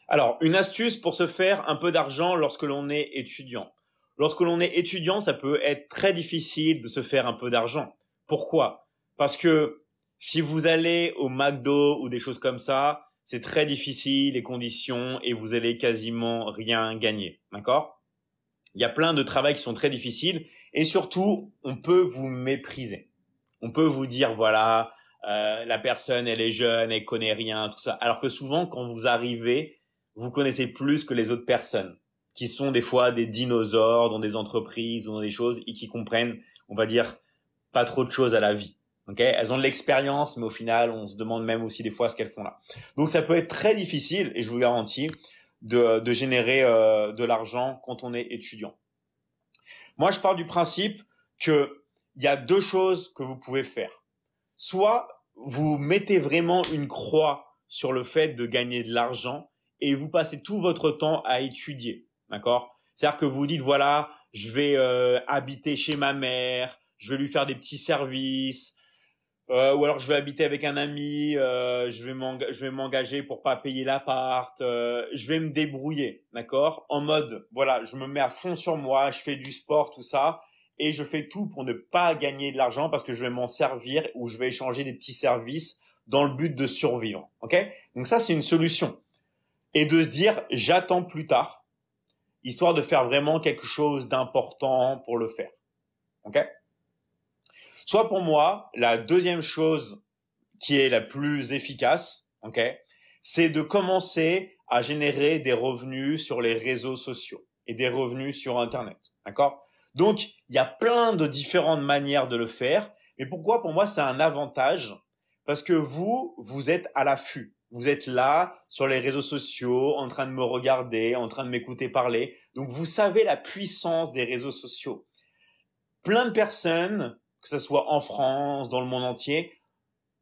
Alors, une astuce pour se faire un peu d'argent lorsque l'on est étudiant. Lorsque l'on est étudiant, ça peut être très difficile de se faire un peu d'argent. Pourquoi? Parce que si vous allez au McDo ou des choses comme ça, c'est très difficile les conditions et vous allez quasiment rien gagner. D'accord? Il y a plein de travails qui sont très difficiles et surtout, on peut vous mépriser. On peut vous dire, voilà, la personne, elle est jeune, elle connaît rien, tout ça. Alors que souvent, quand vous arrivez, vous connaissez plus que les autres personnes, qui sont des fois des dinosaures dans des entreprises ou dans des choses et qui comprennent, on va dire, pas trop de choses à la vie. Okay, elles ont de l'expérience, mais au final, on se demande même aussi des fois ce qu'elles font là. Donc, ça peut être très difficile, et je vous garantis, de générer de l'argent quand on est étudiant. Moi, je pars du principe que il y a deux choses que vous pouvez faire. Soit vous mettez vraiment une croix sur le fait de gagner de l'argent et vous passez tout votre temps à étudier, d'accord? C'est-à-dire que vous dites voilà, je vais habiter chez ma mère, je vais lui faire des petits services, ou alors je vais habiter avec un ami, je vais m'engager pour pas payer l'appart, je vais me débrouiller, d'accord? En mode, voilà, je me mets à fond sur moi, je fais du sport, tout ça, et je fais tout pour ne pas gagner de l'argent parce que je vais m'en servir ou je vais échanger des petits services dans le but de survivre, ok? Donc ça, c'est une solution. Et de se dire, j'attends plus tard, histoire de faire vraiment quelque chose d'important pour le faire, ok? Soit pour moi, la deuxième chose qui est la plus efficace, ok, c'est de commencer à générer des revenus sur les réseaux sociaux et des revenus sur Internet, d'accord? Donc, il y a plein de différentes manières de le faire. Mais pourquoi, pour moi, c'est un avantage? Parce que vous êtes à l'affût. Vous êtes là, sur les réseaux sociaux, en train de me regarder, en train de m'écouter parler. Donc, vous savez la puissance des réseaux sociaux. Plein de personnes, que ce soit en France, dans le monde entier,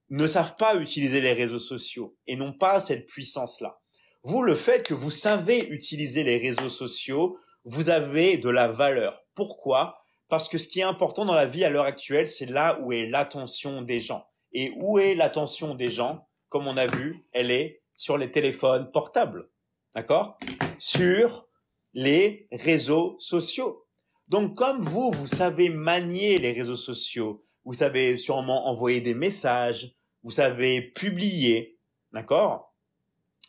ne savent pas utiliser les réseaux sociaux et n'ont pas cette puissance-là. Vous, le fait que vous savez utiliser les réseaux sociaux, vous avez de la valeur. Pourquoi? Parce que ce qui est important dans la vie à l'heure actuelle, c'est là où est l'attention des gens. Et où est l'attention des gens? Comme on a vu, elle est sur les téléphones portables. D'accord? Sur les réseaux sociaux. Donc, comme vous savez manier les réseaux sociaux, vous savez sûrement envoyer des messages, vous savez publier, d'accord?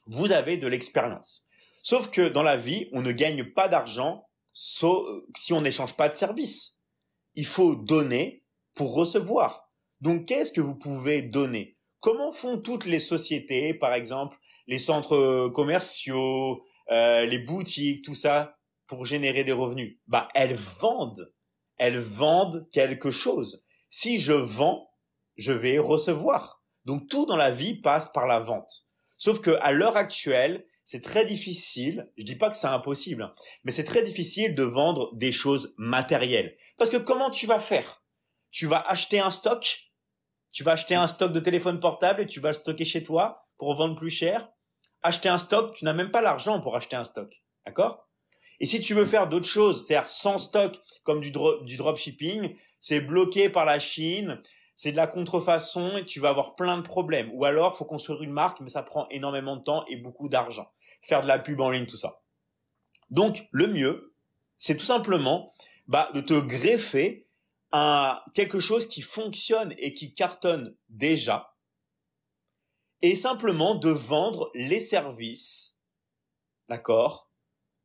Vous avez de l'expérience. Sauf que dans la vie, on ne gagne pas d'argent si on n'échange pas de services. Il faut donner pour recevoir. Donc, qu'est-ce que vous pouvez donner? Comment font toutes les sociétés, par exemple, les centres commerciaux, les boutiques, tout ça, pour générer des revenus? Bah, elles vendent. Elles vendent quelque chose. Si je vends, je vais recevoir. Donc, tout dans la vie passe par la vente. Sauf que à l'heure actuelle, c'est très difficile. Je dis pas que c'est impossible, mais c'est très difficile de vendre des choses matérielles. Parce que comment tu vas faire? Tu vas acheter un stock, tu vas acheter un stock de téléphone portable et tu vas le stocker chez toi pour vendre plus cher. Acheter un stock, tu n'as même pas l'argent pour acheter un stock. D'accord? Et si tu veux faire d'autres choses, c'est-à-dire sans stock, comme du dropshipping, c'est bloqué par la Chine, c'est de la contrefaçon et tu vas avoir plein de problèmes. Ou alors, faut construire une marque, mais ça prend énormément de temps et beaucoup d'argent. Faire de la pub en ligne, tout ça. Donc, le mieux, c'est tout simplement de te greffer à quelque chose qui fonctionne et qui cartonne déjà et simplement de vendre les services, d'accord,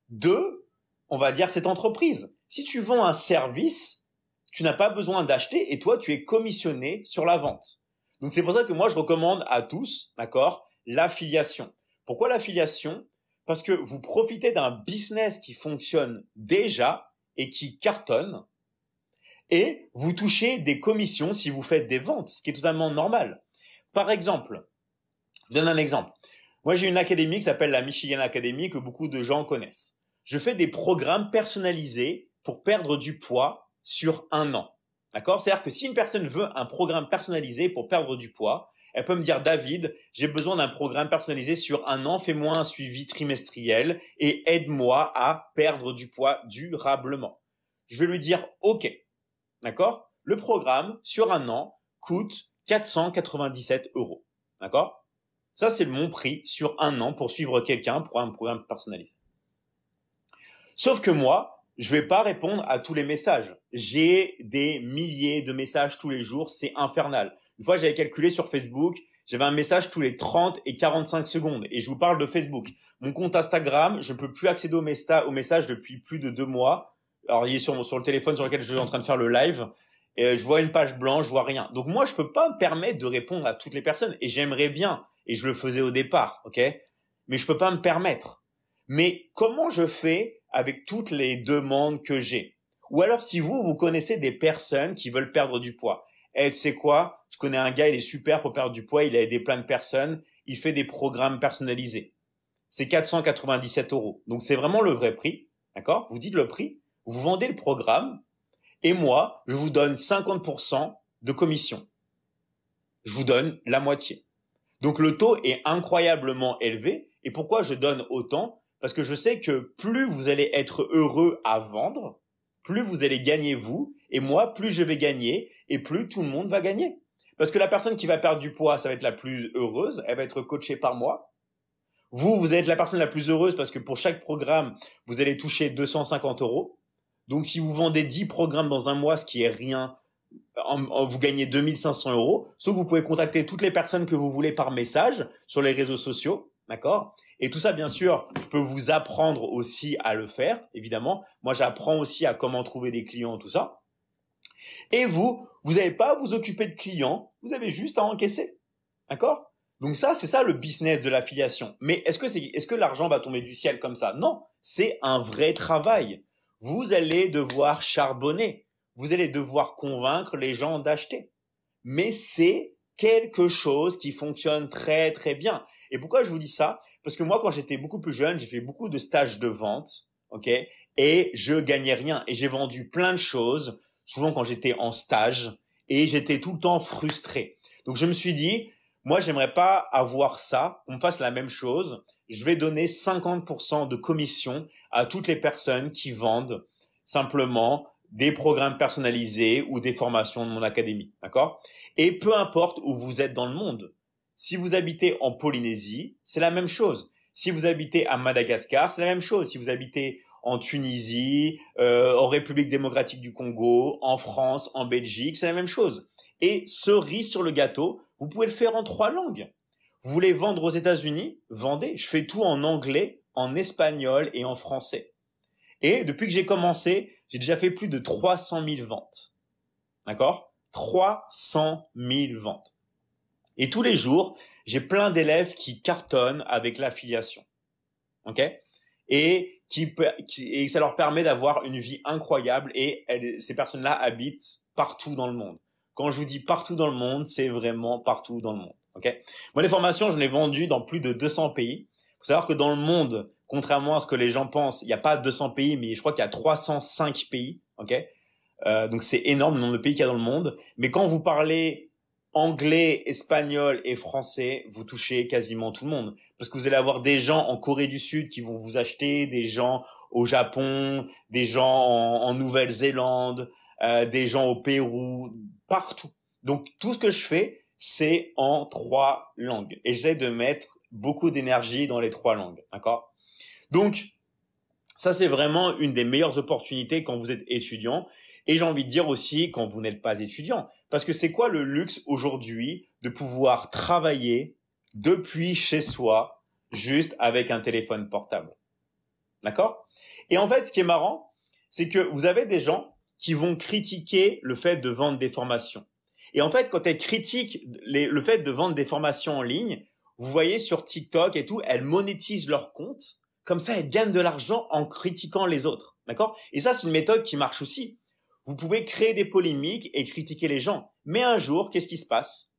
de, on va dire, cette entreprise. Si tu vends un service, tu n'as pas besoin d'acheter et toi, tu es commissionné sur la vente. Donc, c'est pour ça que moi, je recommande à tous, d'accord, l'affiliation. Pourquoi l'affiliation? Parce que vous profitez d'un business qui fonctionne déjà et qui cartonne et vous touchez des commissions si vous faites des ventes, ce qui est totalement normal. Par exemple, je donne un exemple. Moi, j'ai une académie qui s'appelle la Michigan Academy que beaucoup de gens connaissent. Je fais des programmes personnalisés pour perdre du poids sur un an. D'accord? C'est-à-dire que si une personne veut un programme personnalisé pour perdre du poids, elle peut me dire, David, j'ai besoin d'un programme personnalisé sur un an, fais-moi un suivi trimestriel et aide-moi à perdre du poids durablement. Je vais lui dire, OK. D'accord? Le programme, sur un an, coûte 497 €. D'accord? Ça, c'est mon prix sur 1 an pour suivre quelqu'un pour un programme personnalisé. Sauf que moi, je vais pas répondre à tous les messages. J'ai des milliers de messages tous les jours, c'est infernal. Une fois, j'avais calculé sur Facebook, j'avais un message tous les 30 et 45 secondes. Et je vous parle de Facebook. Mon compte Instagram, je peux plus accéder aux messages depuis plus de 2 mois. Alors, il est sur le téléphone sur lequel je suis en train de faire le live. Et je vois une page blanche, je vois rien. Donc moi, je peux pas me permettre de répondre à toutes les personnes. Et j'aimerais bien. Et je le faisais au départ, ok? Mais je peux pas me permettre. Mais comment je fais avec toutes les demandes que j'ai? Ou alors, si vous connaissez des personnes qui veulent perdre du poids. Tu sais quoi? Je connais un gars, il est super pour perdre du poids. Il a aidé plein de personnes. Il fait des programmes personnalisés. C'est 497 €. Donc, c'est vraiment le vrai prix. D'accord? Vous dites le prix. Vous vendez le programme. Et moi, je vous donne 50% de commission. Je vous donne la moitié. Donc le taux est incroyablement élevé. Et pourquoi je donne autant? Parce que je sais que plus vous allez être heureux à vendre, plus vous allez gagner vous, et moi, plus je vais gagner, et plus tout le monde va gagner. Parce que la personne qui va perdre du poids, ça va être la plus heureuse, elle va être coachée par moi. Vous allez être la personne la plus heureuse parce que pour chaque programme, vous allez toucher 250 €. Donc si vous vendez 10 programmes dans un mois, ce qui est rien, vous gagnez 2500 €. Sauf que vous pouvez contacter toutes les personnes que vous voulez par message sur les réseaux sociaux, d'accord? Et tout ça, bien sûr, je peux vous apprendre aussi à le faire, évidemment. Moi, j'apprends aussi à comment trouver des clients, tout ça. Et vous n'avez pas à vous occuper de clients, vous avez juste à encaisser, d'accord? Donc ça, c'est ça le business de l'affiliation. Mais est-ce que l'argent va tomber du ciel comme ça? Non, c'est un vrai travail. Vous allez devoir charbonner. Vous allez devoir convaincre les gens d'acheter. Mais c'est quelque chose qui fonctionne très très bien. Et pourquoi je vous dis ça? Parce que moi, quand j'étais beaucoup plus jeune, j'ai fait beaucoup de stages de vente, ok? Et je gagnais rien. Et j'ai vendu plein de choses, souvent quand j'étais en stage, et j'étais tout le temps frustré. Donc je me suis dit, moi, j'aimerais pas avoir ça, qu'on me fasse la même chose. Je vais donner 50% de commission à toutes les personnes qui vendent simplement des programmes personnalisés ou des formations de mon académie, d'accord? Et peu importe où vous êtes dans le monde. Si vous habitez en Polynésie, c'est la même chose. Si vous habitez à Madagascar, c'est la même chose. Si vous habitez en Tunisie, en République démocratique du Congo, en France, en Belgique, c'est la même chose. Et cerise sur le gâteau, vous pouvez le faire en 3 langues. Vous voulez vendre aux États-Unis? Vendez. Je fais tout en anglais, en espagnol et en français. Et depuis que j'ai commencé, j'ai déjà fait plus de 300 000 ventes. D'accord? 300 000 ventes. Et tous les jours, j'ai plein d'élèves qui cartonnent avec l'affiliation. Ok? Et et ça leur permet d'avoir une vie incroyable et ces personnes-là habitent partout dans le monde. Quand je vous dis partout dans le monde, c'est vraiment partout dans le monde. Ok? Moi, les formations, je l'ai vendues dans plus de 200 pays. Il faut savoir que dans le monde, contrairement à ce que les gens pensent, il n'y a pas 200 pays, mais je crois qu'il y a 305 pays. Ok? Donc c'est énorme le nombre de pays qu'il y a dans le monde. Mais quand vous parlez anglais, espagnol et français, vous touchez quasiment tout le monde. Parce que vous allez avoir des gens en Corée du Sud qui vont vous acheter, des gens au Japon, des gens en Nouvelle-Zélande, des gens au Pérou, partout. Donc tout ce que je fais, c'est en 3 langues. Et j'essaie de mettre beaucoup d'énergie dans les 3 langues. D'accord? Donc, ça, c'est vraiment une des meilleures opportunités quand vous êtes étudiant. Et j'ai envie de dire aussi quand vous n'êtes pas étudiant. Parce que c'est quoi le luxe aujourd'hui de pouvoir travailler depuis chez soi, juste avec un téléphone portable. D'accord? Et en fait, ce qui est marrant, c'est que vous avez des gens qui vont critiquer le fait de vendre des formations. Et en fait, quand elles critiquent le fait de vendre des formations en ligne, vous voyez sur TikTok et tout, elles monétisent leur compte. Comme ça, elles gagnent de l'argent en critiquant les autres. D'accord? Et ça, c'est une méthode qui marche aussi. Vous pouvez créer des polémiques et critiquer les gens. Mais un jour, qu'est-ce qui se passe?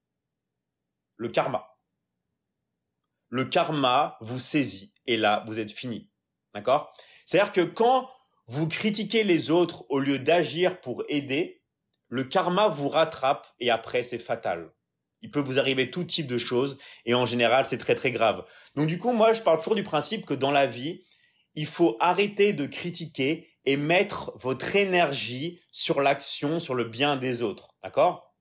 Le karma. Le karma vous saisit. Et là, vous êtes fini. D'accord? C'est-à-dire que quand vous critiquez les autres au lieu d'agir pour aider, le karma vous rattrape et après, c'est fatal. Il peut vous arriver tout type de choses et en général, c'est très très grave. Donc du coup, moi, je parle toujours du principe que dans la vie, il faut arrêter de critiquer et mettre votre énergie sur l'action, sur le bien des autres. D'accord?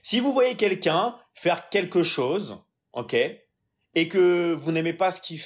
Si vous voyez quelqu'un faire quelque chose, ok, et que vous n'aimez pas ce qu'il